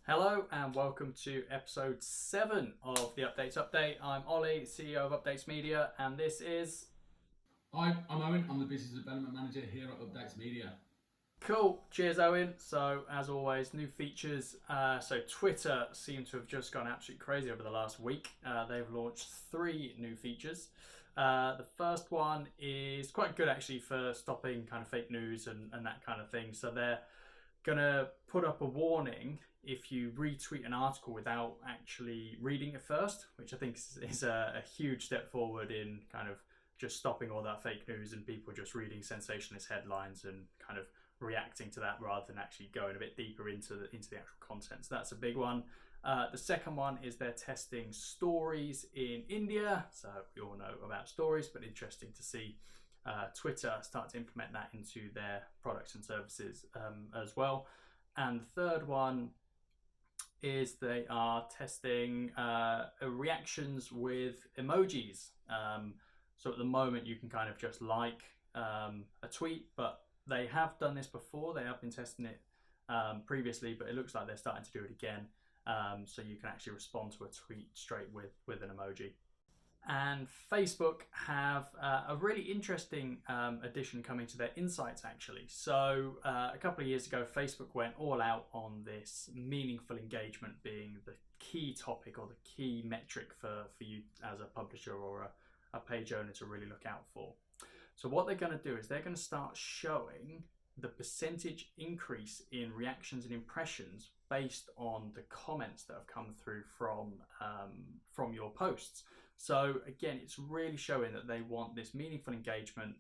Hello and welcome to episode 7 of the Updates Update. I'm Ollie, CEO of Updates Media, and this is Hi, I'm Owen. I'm the Business Development Manager here at Updates Media. cool. Cheers, Owen. So, as always, new features. So, Twitter seem to have just gone absolutely crazy over the last week. They've launched 3 new features. The first one is quite good actually for stopping kind of fake news and that kind of thing. So, they're going to put up a warning if you retweet an article without actually reading it first, which I think is a huge step forward in kind of just stopping all that fake news and people just reading sensationalist headlines and kind of reacting to that rather than actually going a bit deeper into the actual content. So that's a big one. The second one is they're testing stories in India. So we all know about stories, but interesting to see Twitter start to implement that into their products and services as well. And the third one is they are testing reactions with emojis. So at the moment, you can kind of just like a tweet, but they have done this before. They have been testing it previously, but it looks like they're starting to do it again. So you can actually respond to a tweet straight with an emoji. And Facebook have a really interesting addition coming to their insights actually. So a couple of years ago, Facebook went all out on this meaningful engagement being the key topic or the key metric for you as a publisher or a page owner to really look out for. So what they're going to do is they're going to start showing the percentage increase in reactions and impressions based on the comments that have come through from your posts. So again, it's really showing that they want this meaningful engagement.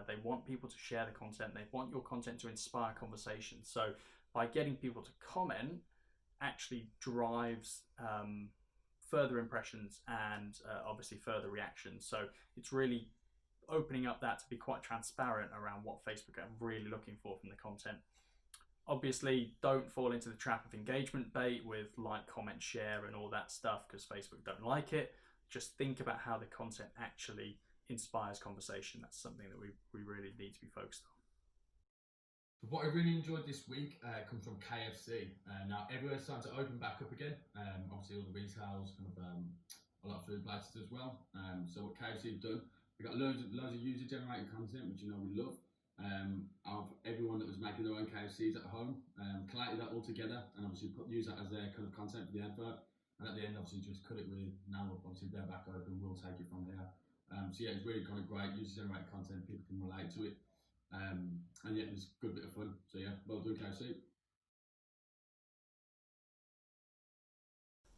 They want people to share the content. They want your content to inspire conversation. So by getting people to comment, actually drives further impressions and obviously further reactions. So it's really opening up that to be quite transparent around what Facebook are really looking for from the content. Obviously, don't fall into the trap of engagement bait with like, comment, share, and all that stuff because Facebook don't like it. Just think about how the content actually inspires conversation. That's something that we really need to be focused on. What I really enjoyed this week comes from KFC. Now everywhere's starting to open back up again. Obviously all the retails, a lot of food places as well. So what KFC have done, they've got loads of user generated content, which we love. Of everyone that was making their own KFCs at home, collated that all together and obviously use that as their kind of content for the advert. And at the end, obviously, just cut it with now. Obviously, they're back open. We'll take it from here. So yeah, it's really kind of great. User-generated content. People can relate to it. And yeah, it's a good bit of fun. So yeah, well done, KFC.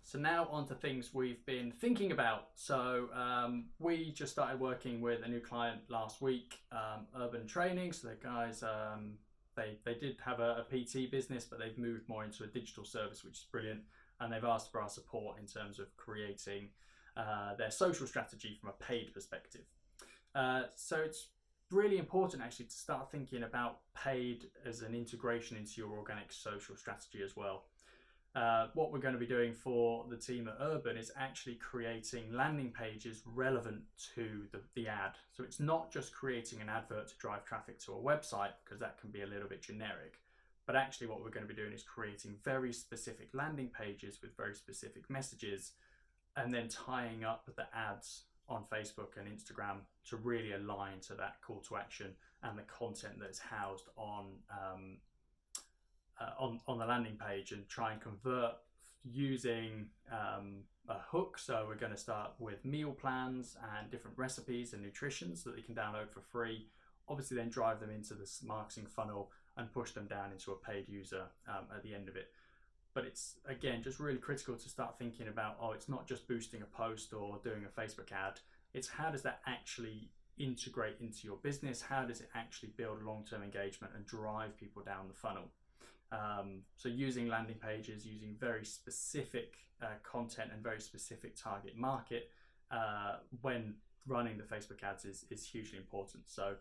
So now on to things we've been thinking about. So we just started working with a new client last week, Urban Training. So the guys, they did have a PT business, but they've moved more into a digital service, which is brilliant. And they've asked for our support in terms of creating their social strategy from a paid perspective. So it's really important actually to start thinking about paid as an integration into your organic social strategy as well. What we're going to be doing for the team at Urban is actually creating landing pages relevant to the ad. So it's not just creating an advert to drive traffic to a website because that can be a little bit generic. But actually what we're going to be doing is creating very specific landing pages with very specific messages and then tying up the ads on Facebook and Instagram to really align to that call to action and the content that is housed on the landing page and try and convert using a hook. So we're going to start with meal plans and different recipes and nutrition so that they can download for free. Obviously then drive them into this marketing funnel and push them down into a paid user at the end of it. But it's, again, just really critical to start thinking about, it's not just boosting a post or doing a Facebook ad. It's how does that actually integrate into your business? How does it actually build long-term engagement and drive people down the funnel? So using landing pages, using very specific content and very specific target market when running the Facebook ads is hugely important. So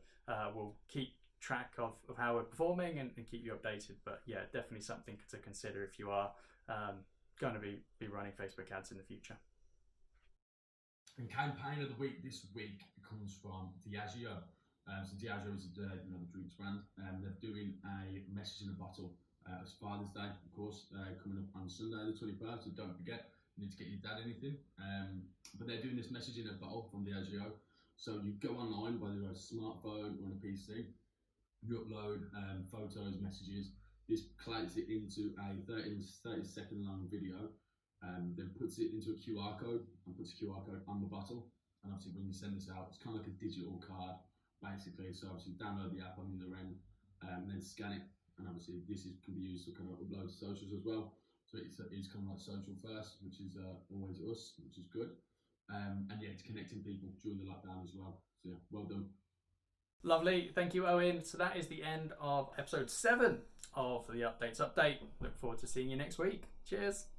we'll keep track of how we're performing and keep you updated. But yeah, definitely something to consider if you are going to be running Facebook ads in the future. And campaign of the week this week comes from Diageo. So Diageo is the drinks brand. They're doing a message in a bottle It's Father's Day, of course, coming up on Sunday the 21st, so don't forget, you need to get your dad anything. But they're doing this message in a bottle from Diageo. So you go online, whether you're on a smartphone or on a PC, you upload photos, messages. This collates it into a 30-second long video, then puts it into a QR code and puts a QR code on the bottle. And obviously, when you send this out, it's kind of like a digital card, basically. So obviously, download the app on the other end, and then scan it. And obviously, can be used to kind of upload to socials as well. So it's kind of like social first, which is always us, which is good. And yeah, it's connecting people during the lockdown as well. So yeah, well done. Lovely. Thank you, Owen. So that is the end of episode 7 of the Updates Update. Look forward to seeing you next week. Cheers.